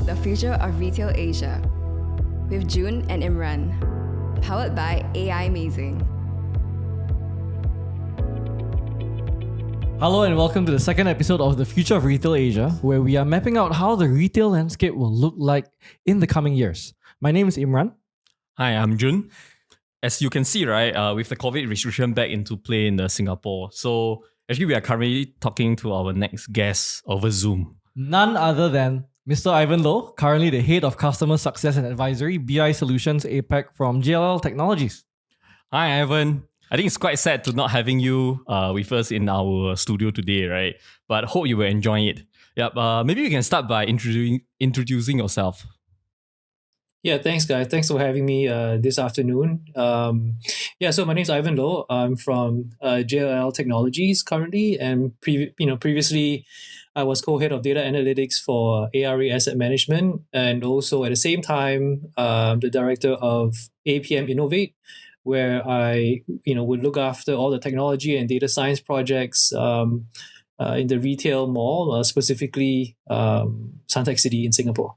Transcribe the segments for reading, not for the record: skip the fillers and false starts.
The Future of Retail Asia with June and Imran, powered by AI Amazing. Hello and welcome to the second episode of The Future of Retail Asia, where we are mapping out how the retail landscape will look like in the coming years. My name is Imran. Hi, I'm Jun. As you can see, right, with the COVID restriction back into play in Singapore, so actually we are currently talking to our next guest over Zoom. None other than Mr. Ivan Loh, currently the Head of Customer Success and Advisory, BI Solutions APAC from JLL Technologies. Hi, Ivan. I think it's quite sad to not having you with us in our studio today, right? But hope you will enjoy it. Yep. Maybe you can start by introducing yourself. Yeah, thanks, guys. Thanks for having me this afternoon. So my name is Ivan Loh. I'm from JLL Technologies currently, and previously I was co-head of data analytics for ARA Asset Management, and also at the same time the director of APM Innovate, where I would look after all the technology and data science projects in the retail mall, specifically Suntec City in Singapore.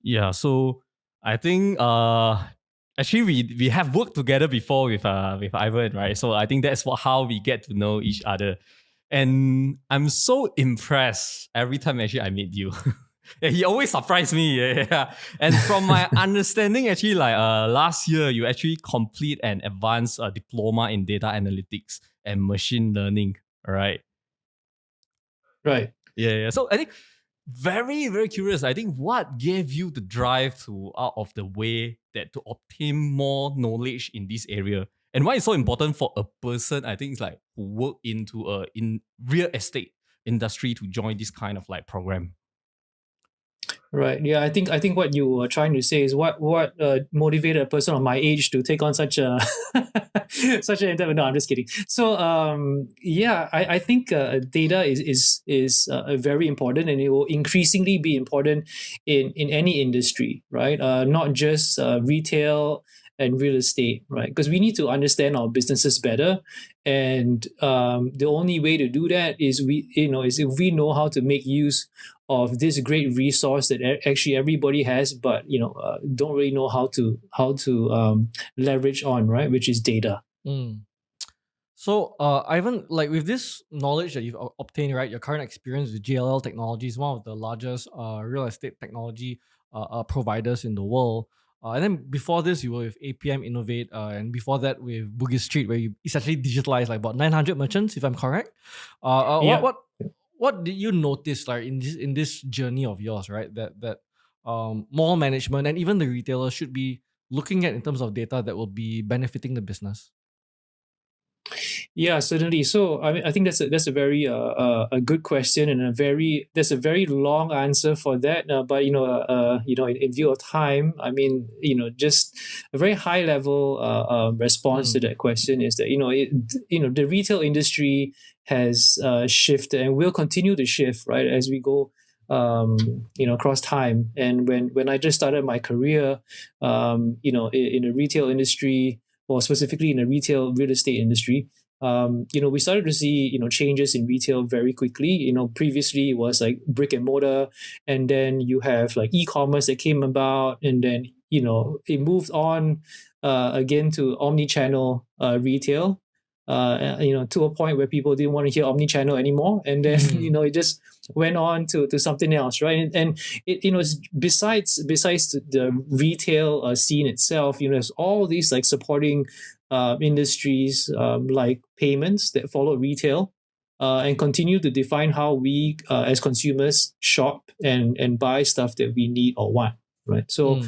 Yeah, so I think actually we have worked together before with Ivan, right? So I think that's how we get to know each other. And I'm so impressed every time actually I meet you. Yeah, he always surprised me. Yeah. And from my understanding, actually, like last year, you actually complete an advanced diploma in data analytics and machine learning, right? Right. Yeah. So I think very, very curious. I think what gave you the drive to out of the way that to obtain more knowledge in this area, and why it's so important for a person, I think, it's like who work into in real estate industry to join this kind of like program. Right. Yeah. I think what you were trying to say is what motivated a person of my age to take on such a such an endeavor. No, I'm just kidding. So I think data is very important, and it will increasingly be important in any industry, right? Not just retail and real estate, right? Because we need to understand our businesses better, and the only way to do that is if we know how to make use of this great resource that actually everybody has, but don't really know how to leverage on, right? Which is data. Mm. So, Ivan, like with this knowledge that you've obtained, right, your current experience with JLL Technologies, one of the largest real estate technology providers in the world. And then before this, you were with APM Innovate, and before that with Bugis Street, where you essentially digitalized like about 900 merchants, if I'm correct. Yeah. What did you notice like in this journey of yours, right? That mall management and even the retailer should be looking at in terms of data that will be benefiting the business. Yeah, certainly. So I think that's a very a good question, and there's a very long answer for that. But in view of time, I mean, just a very high level response to that question is that the retail industry has shifted and will continue to shift, right, as we go across time. And when I just started my career, in the retail industry, or specifically in the retail real estate industry, we started to see changes in retail very quickly. Previously it was like brick and mortar, and then you have like e-commerce that came about, and then it moved on again to omni-channel retail. To a point where people didn't want to hear omni-channel anymore, and then it just went on to something else, right? And it's besides the retail scene itself, there's all these like supporting industries like payments that follow retail and continue to define how we as consumers shop and buy stuff that we need or want, right? So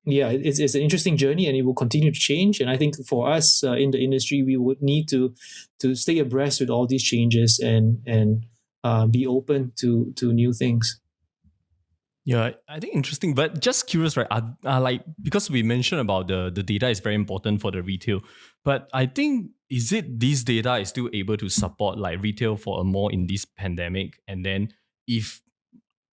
it's an interesting journey, and it will continue to change. And I think for us in the industry, we would need to stay abreast with all these changes and be open to new things. Yeah, I think interesting, but just curious, right? Like because we mentioned about the data is very important for the retail, but I think is it this data is still able to support like retail for a more in this pandemic? And then if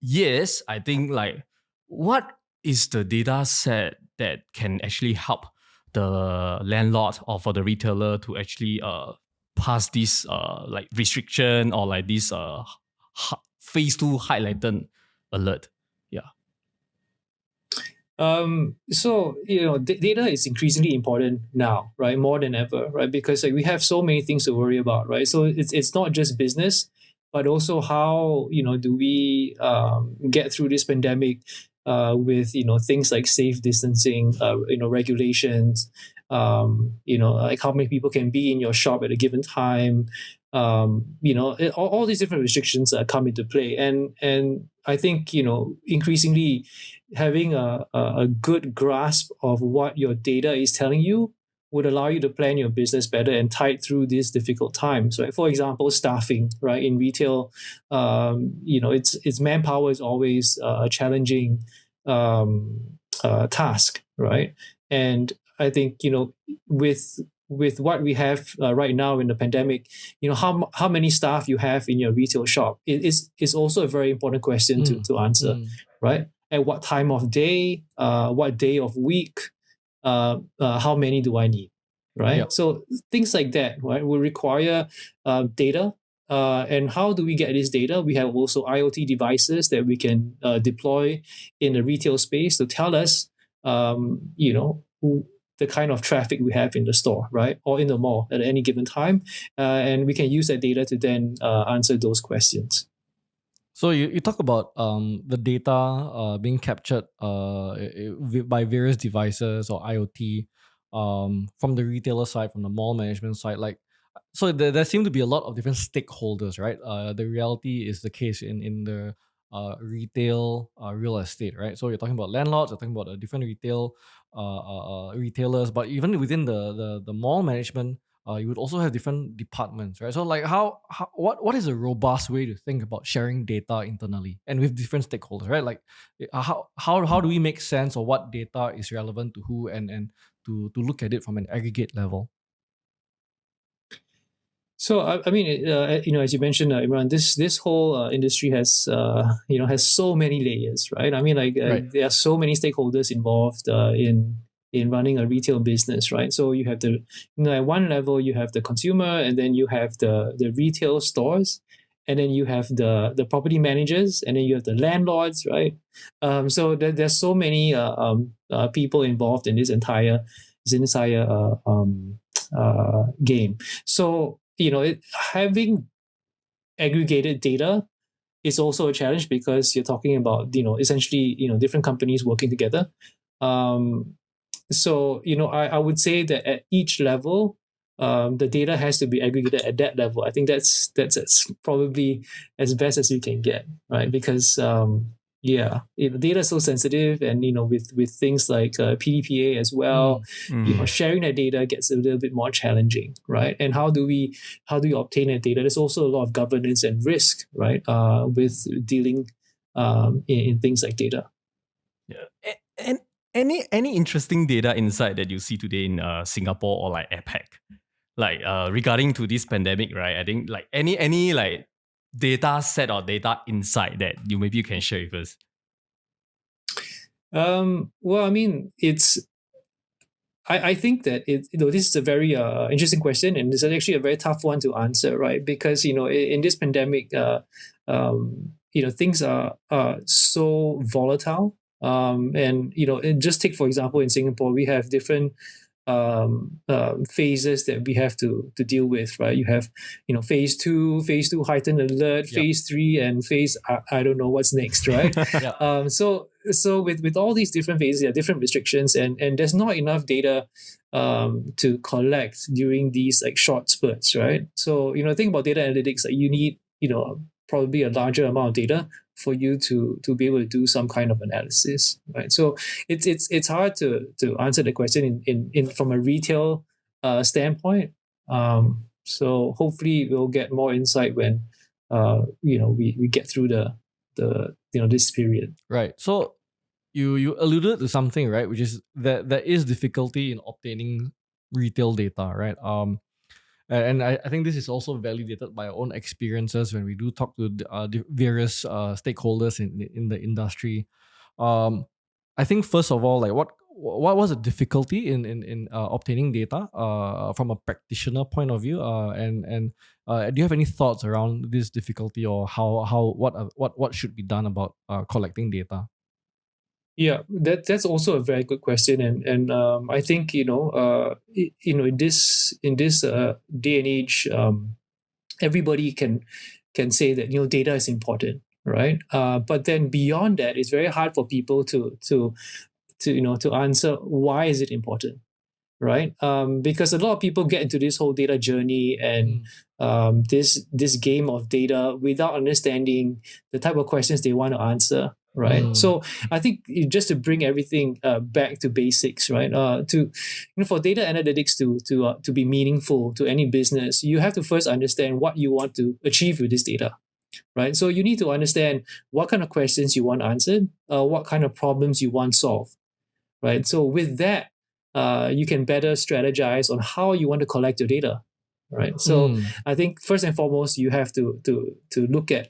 yes, I think like what is the data set that can actually help the landlord or for the retailer to actually pass this like restriction or like this phase 2 highlighted alert. Yeah. So data is increasingly important now, right? More than ever, right? Because like we have so many things to worry about, right? So it's not just business, but also how do we get through this pandemic with things like safe distancing, regulations, like how many people can be in your shop at a given time. All these different restrictions come into play, and I think increasingly having a good grasp of what your data is telling you would allow you to plan your business better and tide through these difficult times, right? For example, staffing, right? In retail, it's manpower is always a challenging task, right? And I think with what we have right now in the pandemic, how many staff you have in your retail shop is also a very important question to answer, right? At what time of day, what day of week, how many do I need, right? Yeah. So things like that, right, will require data. And how do we get this data? We have also IoT devices that we can deploy in the retail space to tell us, the kind of traffic we have in the store, right, or in the mall at any given time, and we can use that data to then answer those questions. So you talk about the data being captured by various devices or IoT from the retailer side, from the mall management side. So there seem to be a lot of different stakeholders, right? The reality is the case in the retail real estate, right? So you're talking about landlords, you're talking about different retailers, but even within the mall management, you would also have different departments, right? So like what is a robust way to think about sharing data internally and with different stakeholders, right? Like how do we make sense of what data is relevant to who and to look at it from an aggregate level? So I mean, as you mentioned, Imran, this whole industry has has so many layers, right? I mean, Right. there are so many stakeholders involved in running a retail business, right? So you have at one level you have the consumer, and then you have the retail stores, and then you have the property managers, and then you have the landlords, right? So there's so many people involved in this entire game. So having aggregated data is also a challenge because you're talking about essentially different companies working together. So I would say that at each level, the data has to be aggregated at that level. I think that's probably as best as you can get, right? Because data is so sensitive, and with things like PDPA as well, sharing that data gets a little bit more challenging, right? And how do you obtain that data? There's also a lot of governance and risk, right, with dealing in things like data. Yeah. And any interesting data insight that you see today in Singapore or like APAC, like regarding to this pandemic, right? I think like any like data set or data insight that you can share with us. Well, I mean, I think that this is a very interesting question, and it's actually a very tough one to answer, right? Because in this pandemic, things are so volatile, and just take for example in Singapore, we have different phases that we have to deal with, right? You have phase 2 heightened alert, phase 3, and phase I don't know what's next, right? Yeah. So with all these different phases, there are different restrictions, and there's not enough data to collect during these like short spurts, right? So think about data analytics, like you need probably a larger amount of data for you to be able to do some kind of analysis, right? So it's hard to answer the question in from a retail standpoint. So hopefully we'll get more insight when we get through the this period. Right. So you alluded to something, right? Which is that there is difficulty in obtaining retail data, right? And I think this is also validated by our own experiences when we do talk to the various stakeholders in the industry. I think first of all, like what was the difficulty in obtaining data from a practitioner point of view? And do you have any thoughts around this difficulty, or what should be done about collecting data? Yeah, that's also a very good question, and I think in this day and age, everybody can say that data is important, right? But then beyond that, it's very hard for people to answer why is it important, right? Because a lot of people get into this whole data journey and this game of data without understanding the type of questions they want to answer, right? So I think just to bring everything back to basics, right? For data analytics to be meaningful to any business, you have to first understand what you want to achieve with this data, right? So you need to understand what kind of questions you want answered, what kind of problems you want solved, right? So with that, you can better strategize on how you want to collect your data, right? So I think first and foremost, you have to look at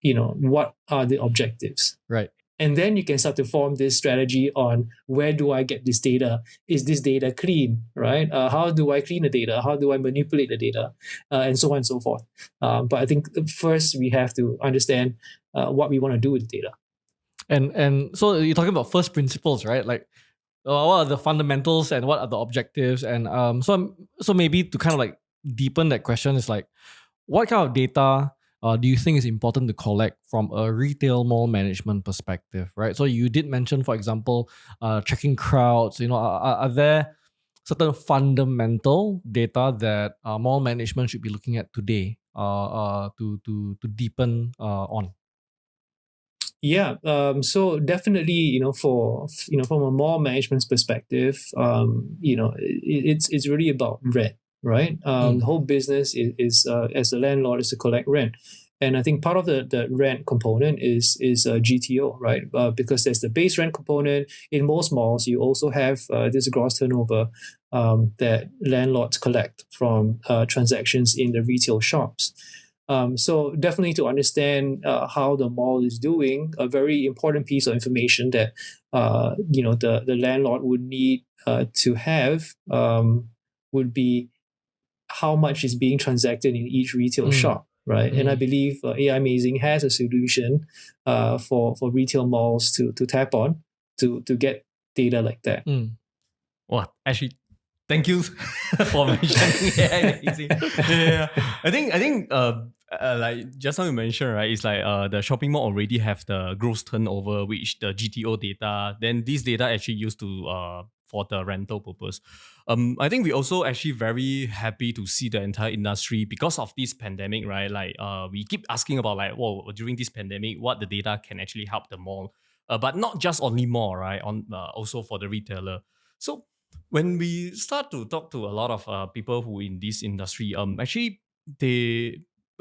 what are the objectives, right? And then you can start to form this strategy on where do I get this data? Is this data clean, right? How do I clean the data? How do I manipulate the data? And so on and so forth. But I think first we have to understand what we want to do with the data. And so you're talking about first principles, right? Like what are the fundamentals and what are the objectives? And so maybe to kind of like deepen that question is like, what kind of data do you think is important to collect from a retail mall management perspective, right? So you did mention, for example, checking crowds. Are there certain fundamental data that mall management should be looking at today to deepen on? Yeah, so definitely, from a mall management's perspective, it's really about rent, right? The whole business is as a landlord is to collect rent, and I think part of the rent component is GTO, right? Because there's the base rent component. In most malls, you also have this gross turnover that landlords collect from transactions in the retail shops. So definitely to understand how the mall is doing, a very important piece of information that the landlord would need to have would be how much is being transacted in each retail shop, right? And I believe AIMazing has a solution for retail malls to tap on to get data like that. Well, actually, thank you for mentioning AIMazing. Yeah. I think like just now you mentioned, right? It's like the shopping mall already have the gross turnover, which the GTO data. Then this data actually used to for the rental purpose. I think we also actually very happy to see the entire industry because of this pandemic, right? Like we keep asking about like, well, during this pandemic, what the data can actually help the mall, but not just only mall, right? Also for the retailer. So when we start to talk to a lot of people who in this industry, actually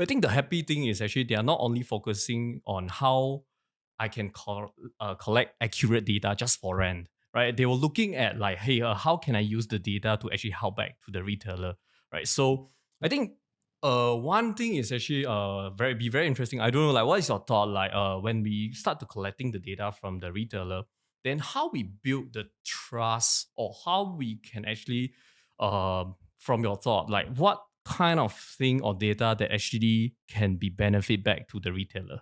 I think the happy thing is actually they are not only focusing on how I can collect accurate data just for rent, right? They were looking at like, hey, how can I use the data to actually help back to the retailer, right? So I think one thing is actually very interesting. I don't know, like what is your thought like when we start to collecting the data from the retailer, then how we build the trust or how we can actually from your thought, like what kind of thing or data that actually can be benefit back to the retailer?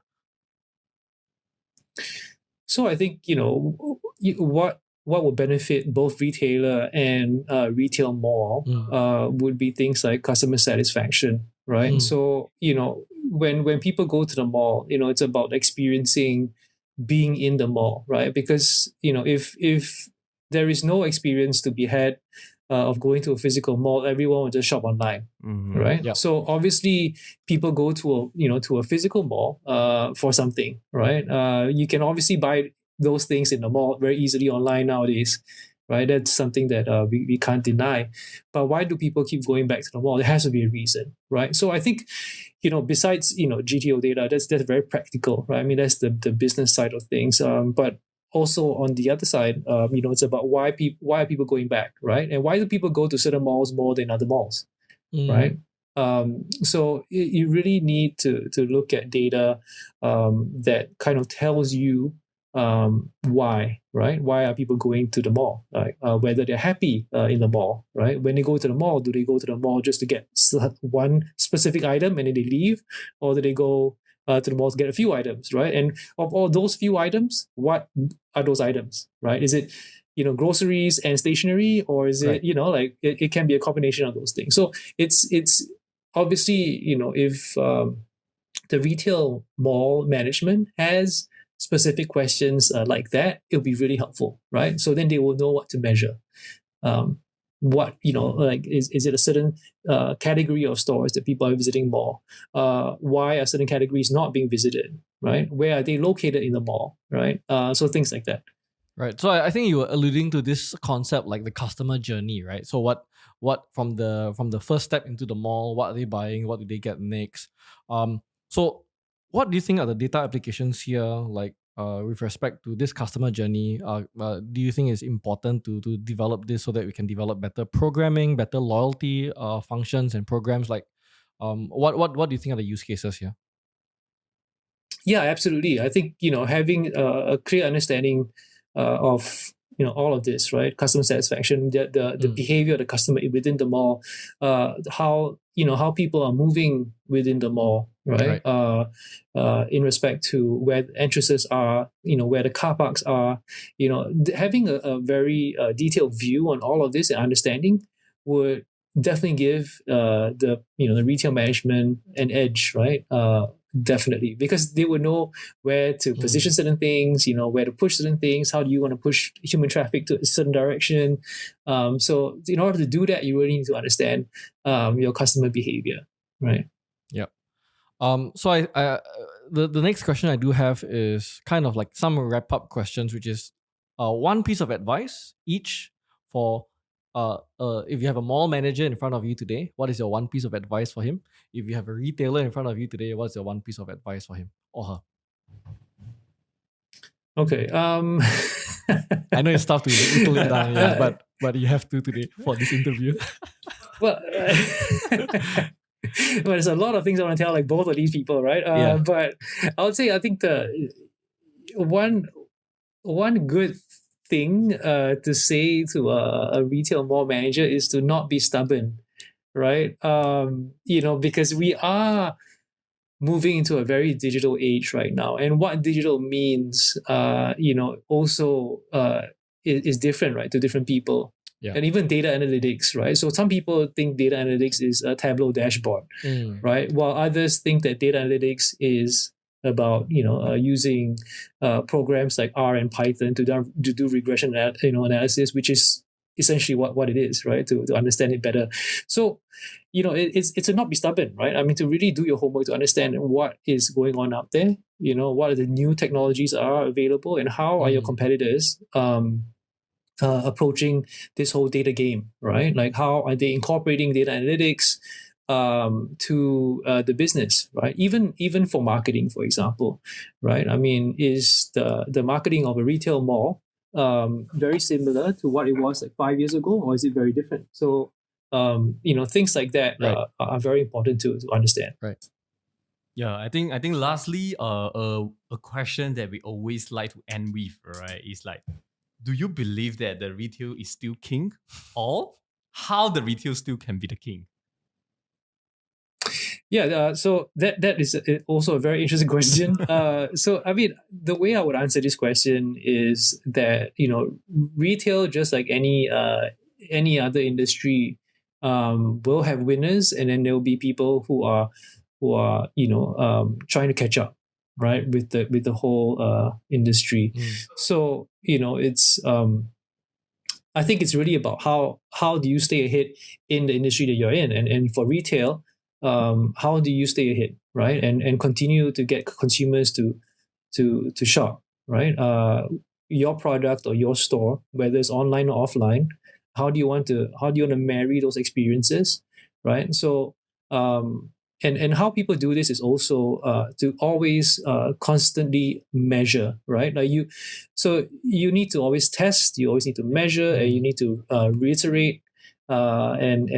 So I think what would benefit both retailer and retail mall would be things like customer satisfaction, right? So when people go to the mall, it's about experiencing being in the mall, right? Because if there is no experience to be had of going to a physical mall, everyone will just shop online, right? Yep. So obviously, people go to a physical mall for something, right? You can obviously buy those things in the mall very easily online nowadays, right? That's something that we can't deny. But why do people keep going back to the mall? There has to be a reason, right? So I think besides GTO data, that's very practical, right? I mean, that's the business side of things, but also on the other side, it's about why are people going back, right? And why do people go to certain malls more than other malls, right? So you really need to look at data that kind of tells you why, right? Why are people going to the mall? Like whether they're happy in the mall, right? When they go to the mall, do they go to the mall just to get one specific item and then they leave, or do they go to the mall to get a few items, right? And of all those few items, what are those items, right? Is it groceries and stationery, or is it Right. it can be a combination of those things. So it's obviously if the retail mall management has specific questions like that, it'll be really helpful, right? So then they will know what to measure. What like is it a certain category of stores that people are visiting more? Why are certain categories not being visited, right? Where are they located in the mall, right? So things like that. Right. So I think you were alluding to this concept like the customer journey, right? So what from the first step into the mall, what are they buying? What do they get next? So what do you think are the data applications here, like with respect to this customer journey? Do you think it's important to develop this so that we can develop better programming, better loyalty functions and programs? Like, what do you think are the use cases here? Yeah, absolutely. I think having a clear understanding of all of this, right? Customer satisfaction, the behavior of the customer within the mall, how people are moving within the mall, right? In respect to where entrances are, where the car parks are, having a very detailed view on all of this and understanding would definitely give the retail management an edge, right? Definitely, because they would know where to position certain things, where to push certain things. How do you want to push human traffic to a certain direction? So in order to do that, you really need to understand your customer behavior, right? Yep. So the next question I do have is kind of like some wrap up questions, which is one piece of advice each for if you have a mall manager in front of you today, what is your one piece of advice for him? If you have a retailer in front of you today, what's your one piece of advice for him or her? Okay. I know it's tough to whittle it down, yeah, but you have to today for this interview. Well, well, there's a lot of things I want to tell like both of these people, right? Yeah. But I would say I think the one good thing to say to a retail mall manager is to not be stubborn, right? Because we are moving into a very digital age right now, and what digital means, also is different, right, to different people. Yeah. And even data analytics, right? So some people think data analytics is a Tableau dashboard, right? While others think that data analytics is about using programs like R and Python to do regression analysis, which is essentially what it is, right? To understand it better. So it's to not be stubborn, right? I mean, to really do your homework to understand what is going on out there. What are the new technologies are available, and how are your competitors approaching this whole data game, right? Like, how are they incorporating data analytics to the business, right? Even for marketing, for example, right? I mean, is the marketing of a retail mall very similar to what it was like 5 years ago, or is it very different? So things like that are very important to understand. Right. Yeah, I think lastly, a question that we always like to end with, right, is like, do you believe that the retail is still king, or how the retail still can be the king? Yeah, so that is also a very interesting question. So I mean, the way I would answer this question is that retail, just like any other industry, will have winners, and then there will be people who are trying to catch up, right, with the whole industry. So it's I think it's really about how do you stay ahead in the industry that you're in, and for retail, how do you stay ahead, right, and continue to get consumers to shop, right? Your product or your store, whether it's online or offline, how do you want to marry those experiences, right? So and how people do this is also to always constantly measure, right? Like you need to always test, you always need to measure, and you need to reiterate and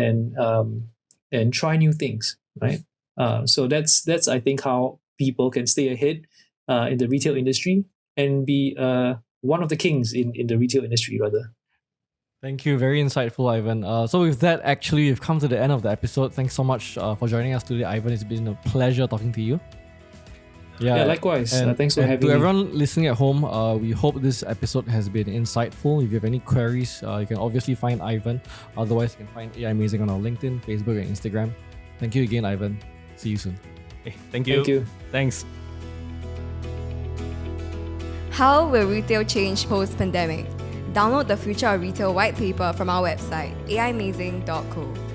try new things, right? So that's I think how people can stay ahead in the retail industry. and be one of the kings in the retail industry, rather. Thank you. Very insightful, Ivan. So with that, actually, we've come to the end of the episode. Thanks so much for joining us today, Ivan. It's been a pleasure talking to you. Yeah, likewise. Thanks for having to me. everyone listening at home, we hope this episode has been insightful. If you have any queries, you can obviously find Ivan. Otherwise, you can find AI Amazing on our LinkedIn, Facebook, and Instagram. Thank you again, Ivan. See you soon. Okay, thank you. Thank you. Thanks. How will retail change post-pandemic? Download the Future of Retail white paper from our website, aimazing.co.